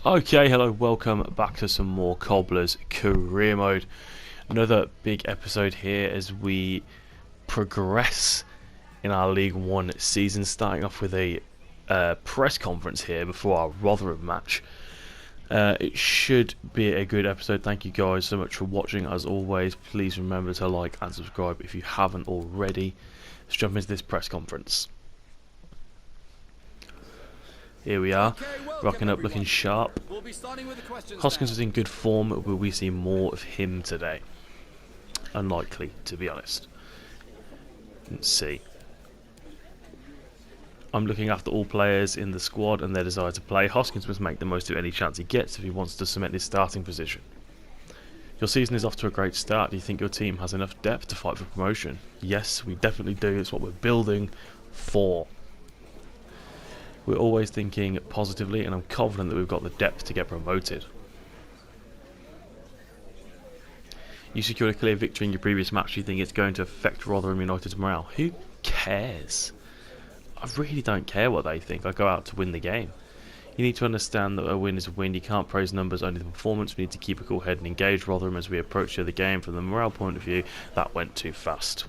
Okay, hello, welcome back to some more Cobblers Career Mode. Another big episode here as we progress in our League One season, starting off with a press conference here before our Rotherham match. It should be a good episode. Thank you guys so much for watching. As always, please remember to like and subscribe if you haven't already. Let's jump into this press conference. Here we are, rocking up, looking sharp. Hoskins is in good form. Will we see more of him today? Unlikely, to be honest. Let's see. I'm looking after all players in the squad and their desire to play. Hoskins must make the most of any chance he gets if he wants to cement his starting position. Your season is off to a great start. Do you think your team has enough depth to fight for promotion? Yes, we definitely do. It's what we're building for. We're always thinking positively, and I'm confident that we've got the depth to get promoted. You secured a clear victory in your previous match. Do you think it's going to affect Rotherham United's morale? Who cares? I really don't care what they think. I go out to win the game. You need to understand that a win is a win. You can't praise numbers, only the performance. We need to keep a cool head and engage Rotherham as we approach the other game. From the morale point of view, that went too fast.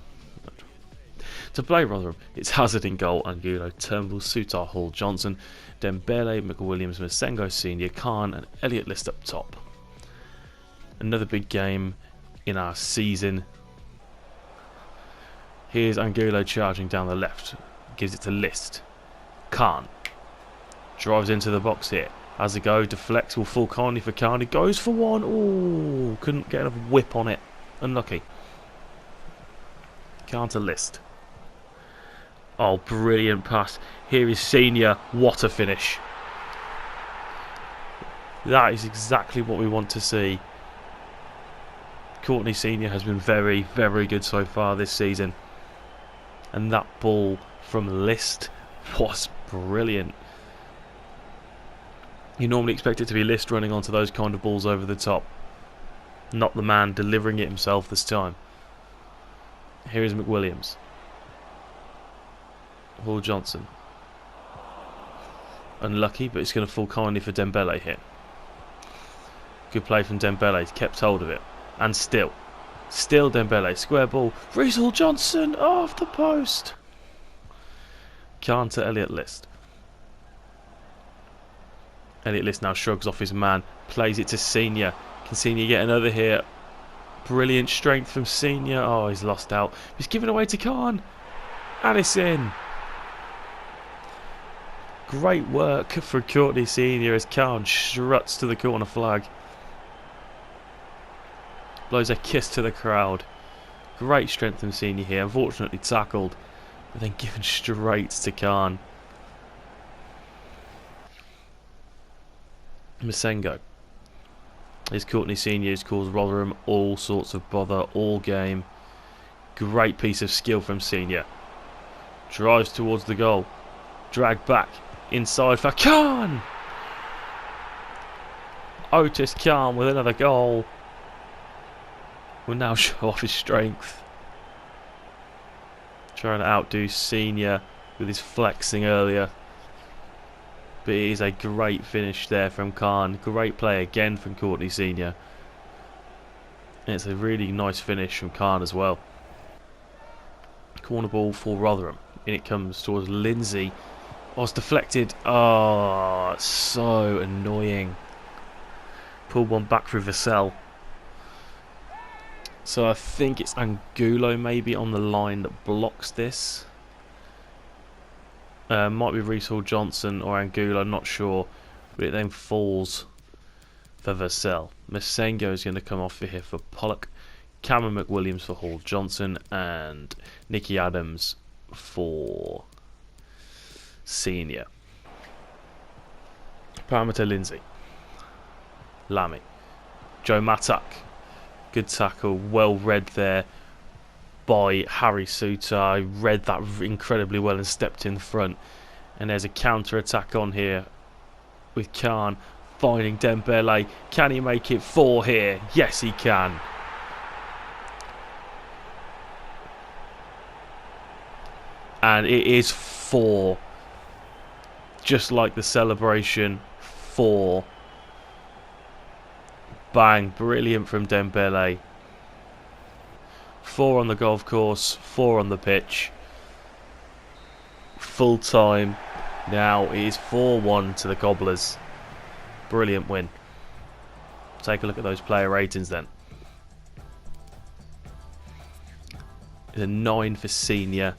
To play Rotherham, it's Hazard in goal, Angulo, Turnbull, Sutar, Hall, Johnson, Dembele, McWilliams, Masengo Senior, Khan and Elliott List up top. Another big game in our season. Here's Angulo charging down the left. Gives it to List. Khan. Drives into the box here. Has a go, deflects, will fall kindly for Khan. He goes for one. Ooh, couldn't get enough whip on it. Unlucky. Khan to List. Oh, brilliant pass. Here is Senior. What a finish. That is exactly what we want to see. Courtney Senior has been very, very good so far this season. And that ball from List was brilliant. You normally expect it to be List running onto those kind of balls over the top. Not the man delivering it himself this time. Here is McWilliams. Hall Johnson. Unlucky, but it's going to fall kindly for Dembele here. Good play from Dembele. He's kept hold of it. And still Dembele. Square ball. Reece Hall Johnson off the post. Khan to Elliott List. Elliott List now shrugs off his man. Plays it to Senior. Can Senior get another here? Brilliant strength from Senior. Oh, he's lost out. He's given away to Khan. And it's in. Great work for Courtney Senior as Khan struts to the corner flag. Blows a kiss to the crowd. Great strength from Senior here. Unfortunately tackled, but then given straight to Khan. Masengo. Here's Courtney Senior, who's caused Rotherham all sorts of bother all game. Great piece of skill from Senior. Drives towards the goal. Dragged back. Inside for Khan. Otis Khan with another goal. Will now show off his strength. Trying to outdo Senior with his flexing earlier. But it is a great finish there from Khan. Great play again from Courtney Senior. And it's a really nice finish from Khan as well. Corner ball for Rotherham. In it comes towards Lindsay. Oh, it's deflected. Oh, so annoying. Pulled one back through Vassell. So I think it's Angulo maybe on the line that blocks this. Might be Reece Hall Johnson or Angulo, not sure. But it then falls for Vassell. Masengo is going to come off here for Pollock. Cameron McWilliams for Hall Johnson. And Nicky Adams for Senior. Parameter Lindsay. Lamy. Joe Matak. Good tackle. Well read there by Harry Sutar. Read that incredibly well and stepped in front. And there's a counter attack on here with Khan finding Dembele. Can he make it 4 here? Yes, he can. And it is 4. Just like the celebration, 4 Bang. Brilliant from Dembele. 4 on the golf course, 4 on the pitch. Full time. Now it is 4-1 to the Cobblers. Brilliant win. Take a look at those player ratings then. It's a 9 for Senior,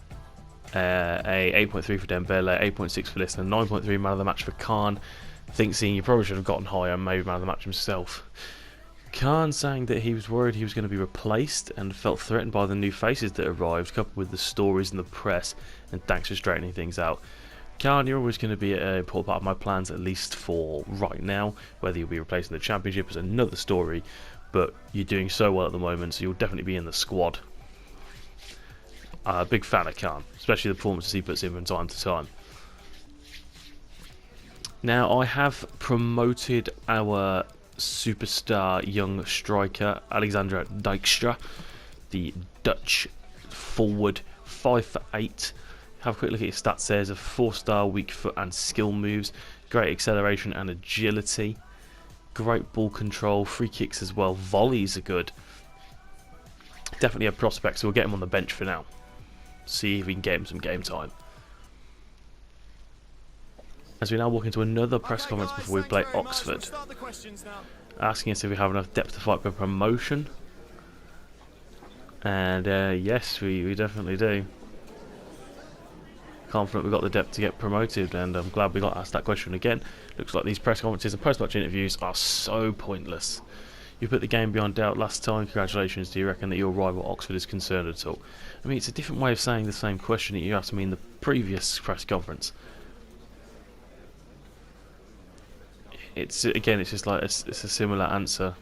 a 8.3 for Dembele, 8.6 for List, and a 9.3 man of the match for Khan. I think Senior probably should have gotten higher, maybe man of the match himself. Khan saying that he was worried he was going to be replaced and felt threatened by the new faces that arrived, coupled with the stories in the press, and thanks for straightening things out. Khan, you're always going to be an important part of my plans, at least for right now. Whether you'll be replacing the championship is another story, but you're doing so well at the moment, so you'll definitely be in the squad. Big fan of Khan, especially the performances he puts in from time to time. Now, I have promoted our superstar young striker, Alexander Dijkstra, the Dutch forward, 5 for 8. Have a quick look at his stats there. There's a 4-star weak foot and skill moves, great acceleration and agility, great ball control, free kicks as well, volleys are good. Definitely a prospect, so we'll get him on the bench for now. See if we can get him some game time. As we now walk into another press conference before we play Oxford, asking us if we have enough depth to fight for promotion. And yes, we definitely do. Confident we've got the depth to get promoted, and I'm glad we got asked that question again. Looks like these press conferences and post-match interviews are so pointless. You put the game beyond doubt last time. Congratulations. Do you reckon that your rival Oxford is concerned at all? I mean, it's a different way of saying the same question that you asked me in the previous press conference. It's just like it's a similar answer.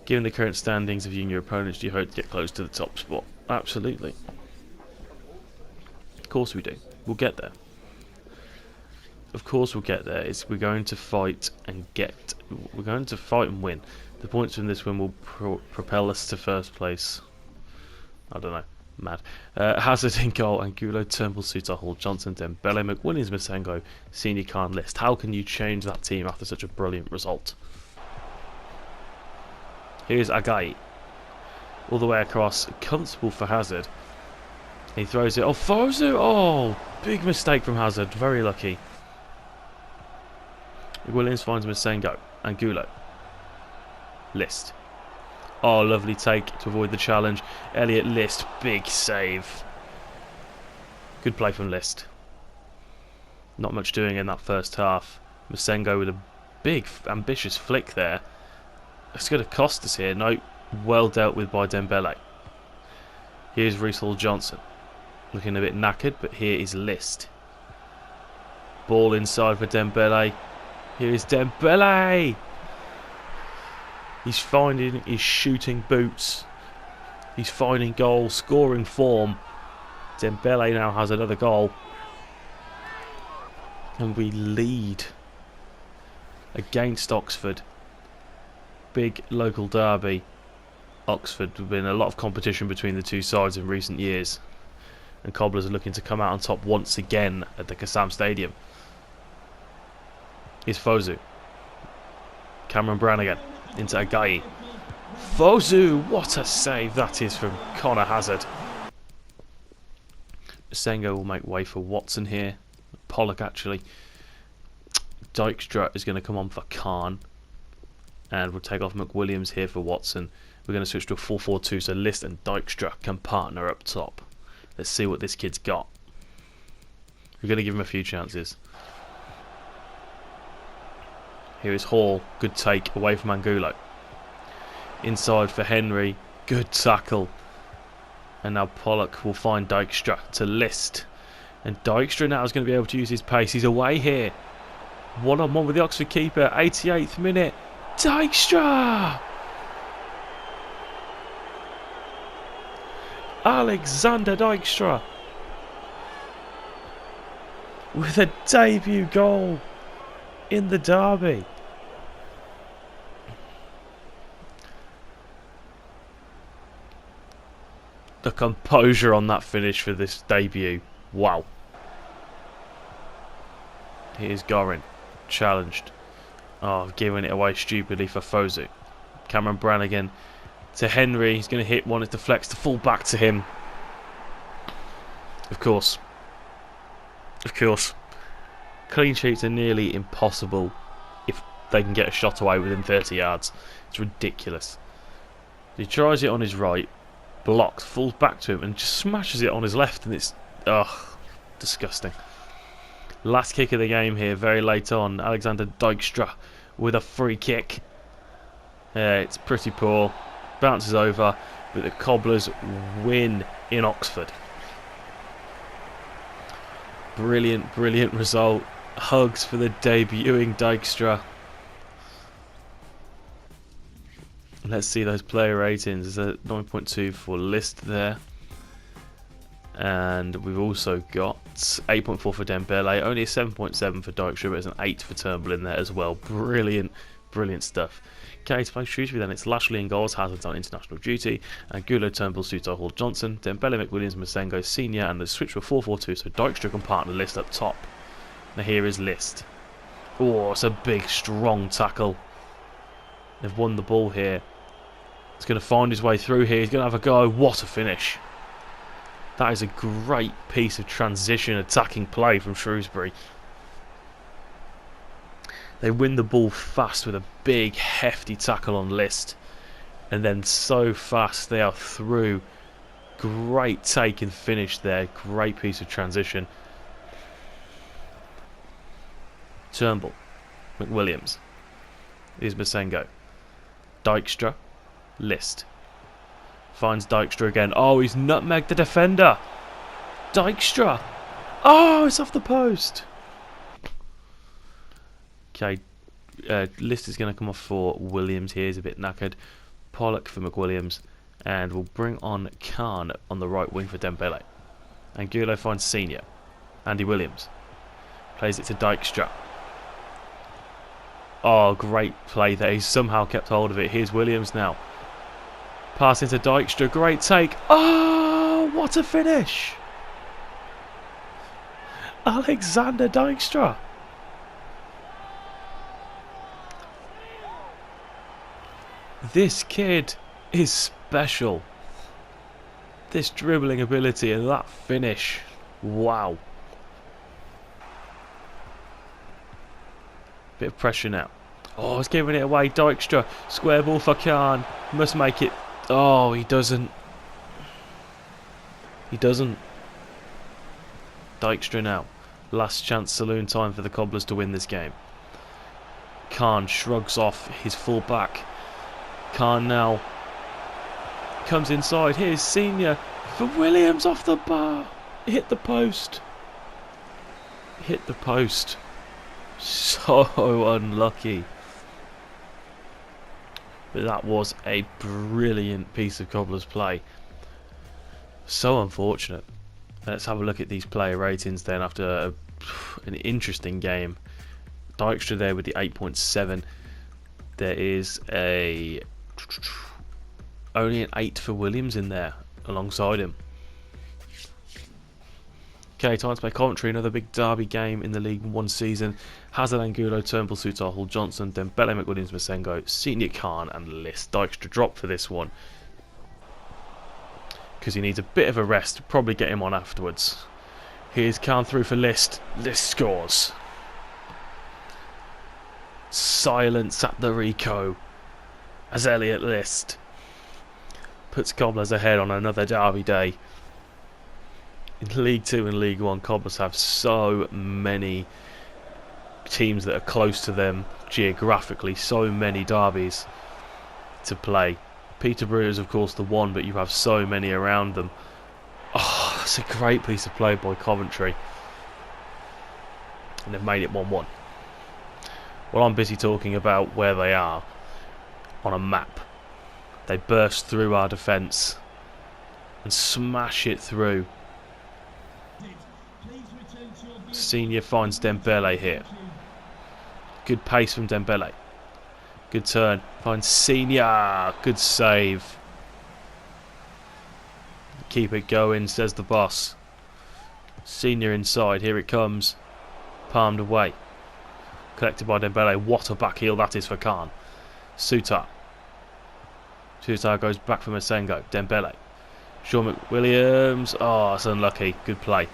Given the current standings of you and your opponents, do you hope to get close to the top spot? Absolutely. Of course we do. We'll get there. Of course we'll get there. We're going to fight and we're going to fight and win. The points from this win will propel us to first place. I don't know. Mad. Hazard in goal, Angulo, Turnbull, Suter, Hall, Johnson, Dembele, McWilliams, Masengo, Senior, Khan, List. How can you change that team after such a brilliant result? Here's Agai. All the way across. Comfortable for Hazard. He throws it. Oh, Fosu! Oh, big mistake from Hazard. Very lucky. Williams finds Masengo. Angulo. List. Oh, lovely take to avoid the challenge. Elliot List, big save. Good play from List. Not much doing in that first half. Masengo with a big, ambitious flick there. It's going to cost us here. No, well dealt with by Dembele. Here's Reece Hall-Johnson. Looking a bit knackered, but here is List. Ball inside for Dembele. Here is Dembele. He's finding his shooting boots. He's finding goals, scoring form. Dembele now has another goal. And we lead against Oxford. Big local derby. Oxford, there's been a lot of competition between the two sides in recent years. And Cobblers are looking to come out on top once again at the Kassam Stadium. Here's Fosu. Cameron Brannigan into Agai. Fosu, what a save that is from Connor Hazard. Sengo will make way for Watson here. Pollock actually. Dijkstra is going to come on for Khan. And we'll take off McWilliams here for Watson. We're going to switch to a 4-4-2 so List and Dijkstra can partner up top. Let's see what this kid's got. We're going to give him a few chances. Here is Hall. Good take away from Angulo. Inside for Henry. Good tackle. And now Pollock will find Dijkstra to List. And Dijkstra now is going to be able to use his pace. He's away here. 1-on-1 with the Oxford keeper. 88th minute. Dijkstra! Alexander Dijkstra with a debut goal in the derby. The composure on that finish for this debut. Wow. Here's Gorin. Challenged. Oh, giving it away stupidly for Fosu. Cameron Brannigan to Henry. He's going to hit one. It deflects to fall back to him. Of course. Of course. Clean sheets are nearly impossible if they can get a shot away within 30 yards. It's ridiculous. He tries it on his right, blocked, falls back to him, and just smashes it on his left, and it's disgusting. Last kick of the game here, very late on. Alexander Dijkstra with a free kick. It's pretty poor. Bounces over, but the Cobblers win in Oxford. Brilliant, brilliant result. Hugs for the debuting Dijkstra. Let's see those player ratings. There's a 9.2 for List there. And we've also got 8.4 for Dembele, only a 7.7 for Dijkstra, but there's an 8 for Turnbull in there as well. Brilliant, brilliant stuff. Okay, to play Shrewsbury then, it's Lashley in goals, Hazard's on international duty, and Gulo, Turnbull, Suter, Hall, Johnson, Dembele, McWilliams, Masengo, Senior, and the switch for 4-4-2, so Dijkstra can partner List up top. Now here is List. Oh, it's a big, strong tackle. They've won the ball here. He's going to find his way through here. He's going to have a go. What a finish. That is a great piece of transition attacking play from Shrewsbury. They win the ball fast with a big, hefty tackle on List. And then so fast they are through. Great take and finish there. Great piece of transition. Turnbull. McWilliams. Here's Masengo. Dijkstra. List. Finds Dijkstra again. Oh, he's nutmegged the defender. Dijkstra. Oh, it's off the post. Okay. List is going to come off for Williams here. He's a bit knackered. Pollock for McWilliams. And we'll bring on Khan on the right wing for Dembele. Angulo finds Senior. Andy Williams. Plays it to Dijkstra. Oh, great play there. He's somehow kept hold of it. Here's Williams now. Pass into Dijkstra. Great take. Oh, what a finish. Alexander Dijkstra. This kid is special. This dribbling ability and that finish. Wow. Bit of pressure now. Oh, he's giving it away. Dijkstra. Square ball for Khan. Must make it. Oh, he doesn't. He doesn't. Dijkstra now. Last chance saloon time for the Cobblers to win this game. Khan shrugs off his full back. Khan now comes inside. Here's Senior for Williams off the bar. Hit the post. Hit the post. So unlucky. But that was a brilliant piece of Cobblers play. So unfortunate. Let's have a look at these player ratings then after an interesting game. Dijkstra there with the 8.7. There is only an 8 for Williams in there alongside him. Okay, time to play Coventry, another big derby game in the League One season. Hazard, Angulo, Turnbull, Suter, Hall, Johnson, Dembele, McWilliams, Masengo, Senior, Khan and List. Dijkstra drop for this one because he needs a bit of a rest. Probably get him on afterwards. Here's Khan through for List. List scores. Silence at the Rico as Elliot List puts Cobblers ahead on another derby day. In League 2 and League 1, Cobblers have so many teams that are close to them geographically, so many derbies to play. Peterborough is of course the one, but you have so many around them. Oh, that's a great piece of play by Coventry. And they've made it 1-1. Well, I'm busy talking about where they are on a map. They burst through our defence and smash it through. Senior finds Dembele here. Good pace from Dembele. Good turn. Finds Senior. Good save. Keep it going, says the boss. Senior inside. Here it comes. Palmed away. Collected by Dembele. What a back heel that is for Khan. Sutar. Sutar goes back for Masengo. Dembele. Sean McWilliams. Oh, that's unlucky. Good play.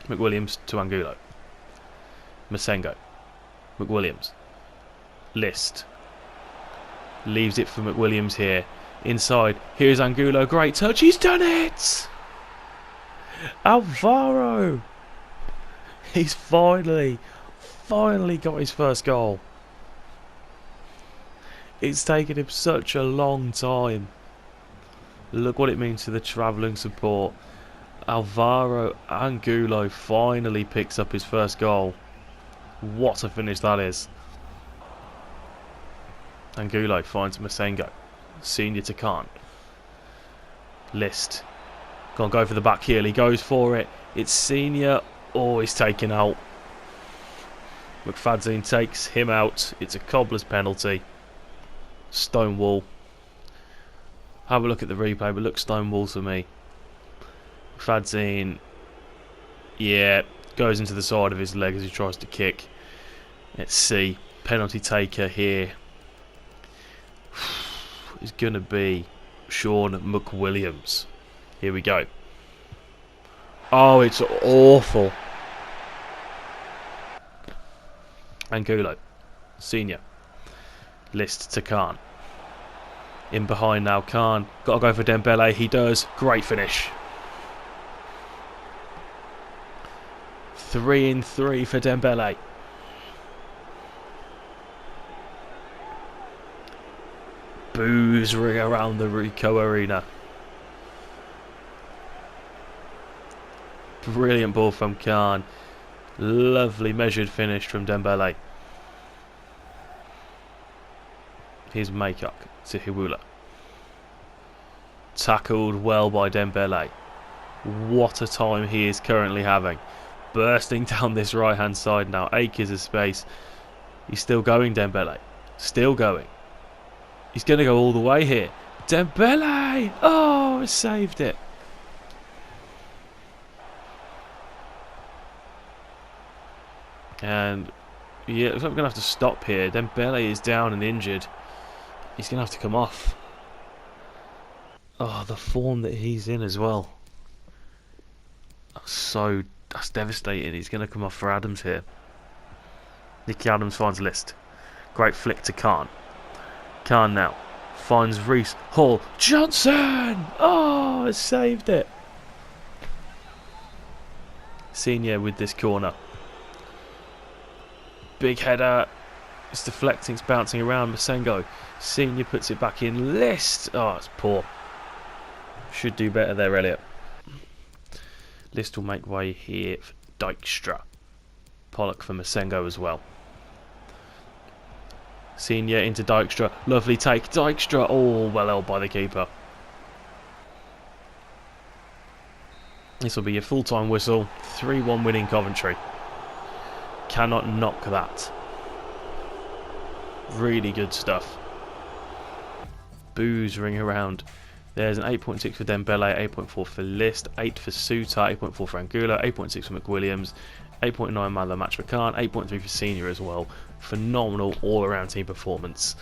McWilliams to Angulo. Masengo. McWilliams. List. Leaves it for McWilliams here. Inside. Here's Angulo. Great touch. He's done it! Alvaro! He's finally got his first goal. It's taken him such a long time. Look what it means to the travelling support. Alvaro Angulo finally picks up his first goal. What a finish that is. Angulo finds Masengo. Senior to Khan. List. Can't go for the back heel. He goes for it. It's Senior. Oh, he's taken out. McFadzean takes him out. It's a cobbler's penalty. Stonewall. Have a look at the replay, but look Stonewall to me. McFadzean, yeah, goes into the side of his leg as he tries to kick. Let's see. Penalty taker here is going to be Sean McWilliams. Here we go. Oh, it's awful. Angulo. Senior. List to Khan. In behind now, Khan. Got to go for Dembele. He does. Great finish. 3-3 for Dembele. Boos ring around the Ricoh Arena. Brilliant ball from Khan. Lovely measured finish from Dembele. Here's Maycock to Hiwula. Tackled well by Dembele. What a time he is currently having. Bursting down this right hand side now. Acres of space. He's still going, Dembele. Still going. He's going to go all the way here. Dembele! Oh, he saved it. And yeah, looks like we're going to have to stop here. Dembele is down and injured. He's going to have to come off. Oh, the form that he's in as well. That's devastating. He's going to come off for Adams here. Nicky Adams finds List. Great flick to Khan. Khan now finds Reese Hall. Johnson! Oh, it saved it. Senior with this corner. Big header. It's deflecting, it's bouncing around. Masengo. Senior puts it back in. List. Oh, it's poor. Should do better there, Elliot. List will make way here for Dijkstra. Pollock for Masengo as well. Senior into Dijkstra. Lovely take. Dijkstra. Oh, well held by the keeper. This will be a full-time whistle. 3-1 winning Coventry. Cannot knock that. Really good stuff. Boos ring around. There's an 8.6 for Dembele, 8.4 for List, 8 for Sutar, 8.4 for Angulo, 8.6 for McWilliams, 8.9 man of the match for Khan, 8.3 for Senior as well. Phenomenal all-around team performance.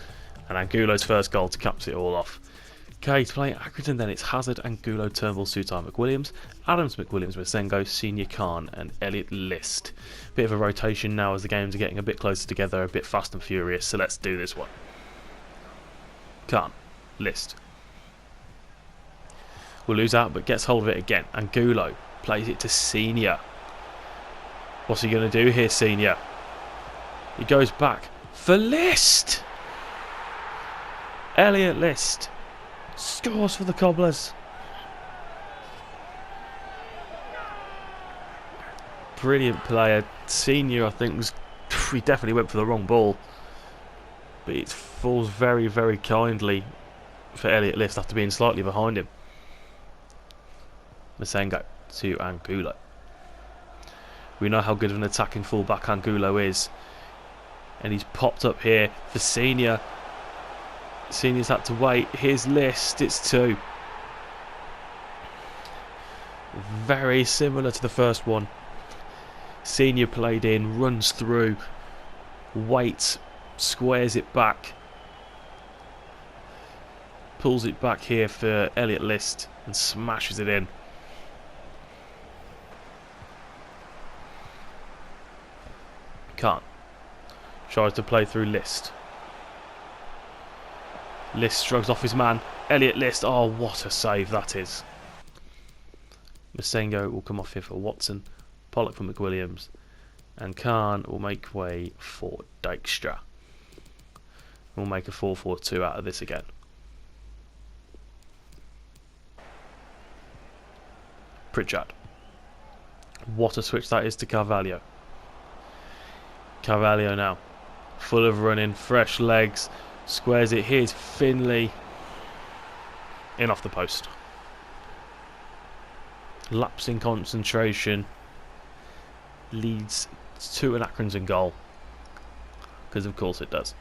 And Angulo's first goal to caps it all off. Okay, to play Accrington then it's Hazard, Angulo, Turnbull, Sutar, McWilliams, Adams, McWilliams, Masengo, Senior, Khan and Elliot List. Bit of a rotation now as the games are getting a bit closer together, a bit fast and furious, so let's do this one. Khan, List. Will lose out but gets hold of it again. Angulo plays it to Senior. What's he going to do here, Senior? He goes back for List. Elliot List scores for the Cobblers. Brilliant player. Senior, I think, he definitely went for the wrong ball. But it falls very, very kindly for Elliot List after being slightly behind him. Masengo to Angulo. We know how good of an attacking fullback Angulo is. And he's popped up here for Senior. Senior's had to wait. Here's List. It's 2. Very similar to the first one. Senior played in, runs through, waits, squares it back, pulls it back here for Elliot List and smashes it in. Can't. Tries to play through List. List shrugs off his man. Elliot List, oh what a save that is. Masengo will come off here for Watson. Pollock for McWilliams. And Khan will make way for Dijkstra. We'll make a 4-4-2 out of this again. Pritchard. What a switch that is to Carvalho. Carvalho now. Full of running, fresh legs. Squares it. Here's Finley. In off the post. Lapsing concentration. Leads to an Accrington goal. Because of course it does.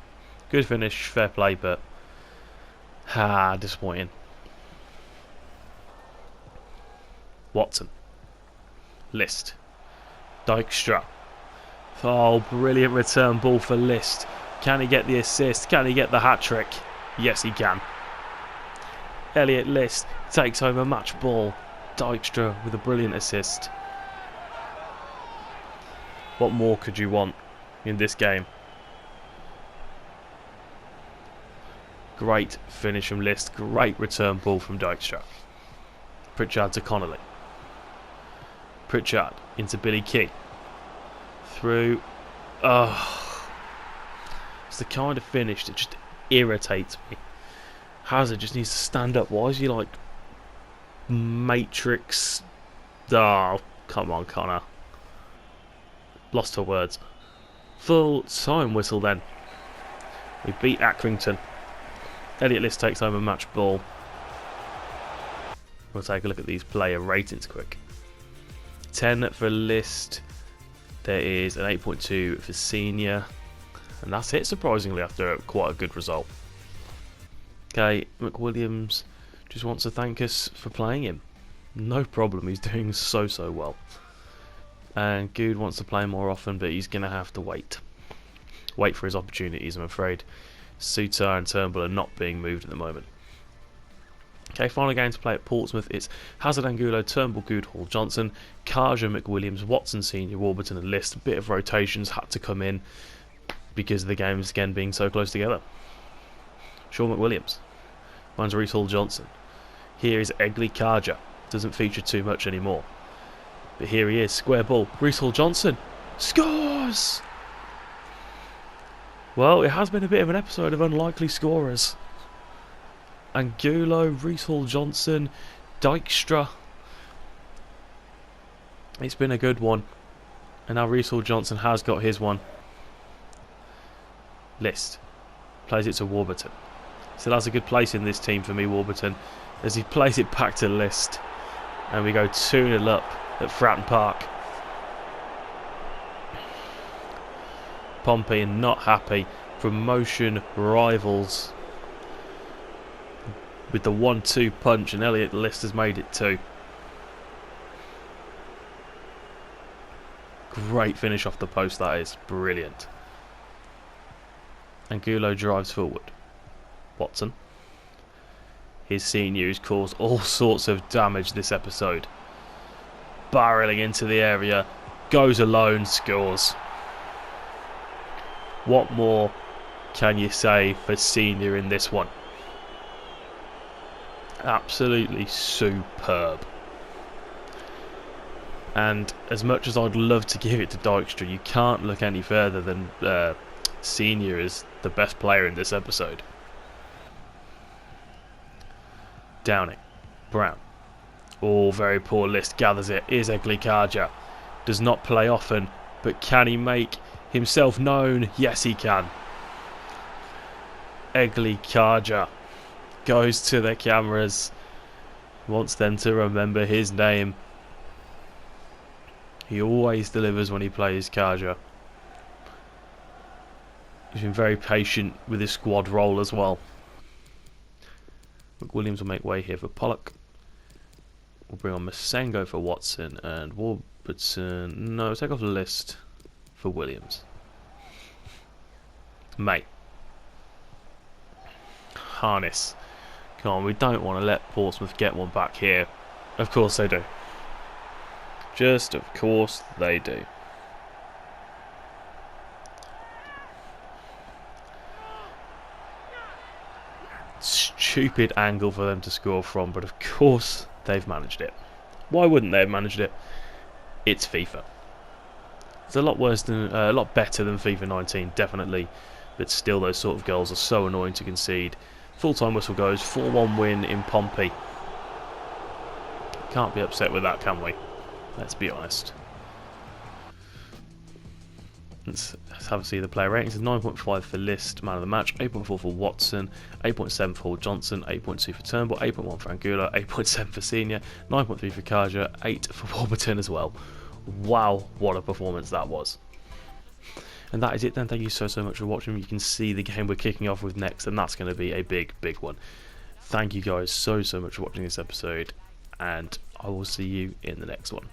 Good finish, fair play, but disappointing. Watson. List. Dijkstra. Oh, brilliant return ball for List. Can he get the assist? Can he get the hat-trick? Yes, he can. Elliot List takes home a match ball. Dijkstra with a brilliant assist. What more could you want in this game? Great finish from List. Great return ball from Dijkstra. Pritchard to Connolly. Pritchard into Billy Key. Through. It's the kind of finish that just irritates me. Hazard just needs to stand up. Why is he like Matrix? Oh, come on, Connor. Lost for words. Full time whistle then. We beat Accrington. Elliot List takes home a match ball. We'll take a look at these player ratings quick. 10 for List. There is an 8.2 for Senior. And that's it, surprisingly, after quite a good result. Okay, McWilliams just wants to thank us for playing him. No problem, he's doing so well. And Good wants to play more often, but he's going to have to wait. Wait for his opportunities, I'm afraid. Suter and Turnbull are not being moved at the moment. Okay, final game to play at Portsmouth. It's Hazard, Angulo, Turnbull, Good, Hall, Johnson, Karja, McWilliams, Watson, Senior, Warburton and List. A bit of rotations had to come in because of the games again being so close together. Sean McWilliams. Mine's Reece Hall Johnson. Here is Egley Karja. Doesn't feature too much anymore. But here he is. Square ball. Reece Hall Johnson. Scores! Well, it has been a bit of an episode of unlikely scorers. Angulo, Reece Hall Johnson, Dijkstra. It's been a good one. And now Reece Hall Johnson has got his one. List. Plays it to Warburton. Still has a good place in this team for me, Warburton, as he plays it back to List. And we go 2-0 up at Fratton Park. Pompey not happy. Promotion rivals with the 1-2 punch, and Elliot List has made it 2. Great finish off the post, that is. Brilliant. Angulo drives forward. Watson. His Senior, who's caused all sorts of damage this episode. Barreling into the area. Goes alone, scores. What more can you say for Senior in this one? Absolutely superb. And as much as I'd love to give it to Dijkstra, you can't look any further than Senior is the best player in this episode. Downing. Brown. Oh, very poor List. Gathers it. Here's Egley Karja. Does not play often, but can he make himself known? Yes, he can. Egley Karja goes to the cameras. Wants them to remember his name. He always delivers when he plays Karja. He's been very patient with his squad role as well. McWilliams will make way here for Pollock. We'll bring on Masengo for Watson, and But no, take off the list for Williams. Mate. Harness. Come on, we don't want to let Portsmouth get one back here. Of course they do. Just of course they do. Stupid angle for them to score from, but of course they've managed it. Why wouldn't they have managed it? It's FIFA. It's a lot worse than, a lot better than FIFA 19, definitely. But still, those sort of goals are so annoying to concede. Full-time whistle goes, 4-1 win in Pompey. Can't be upset with that, can we? Let's be honest. Let's have a see the player ratings. 9.5 for List, man of the match. 8.4 for Watson. 8.7 for Johnson. 8.2 for Turnbull. 8.1 for Anguilla. 8.7 for Senior. 9.3 for Kaja. 8 for Warburton as well. Wow, what a performance that was. And that is it then. Thank you so much for watching. You can see the game we're kicking off with next, and that's going to be a big one. Thank you guys so much for watching this episode, and I will see you in the next one.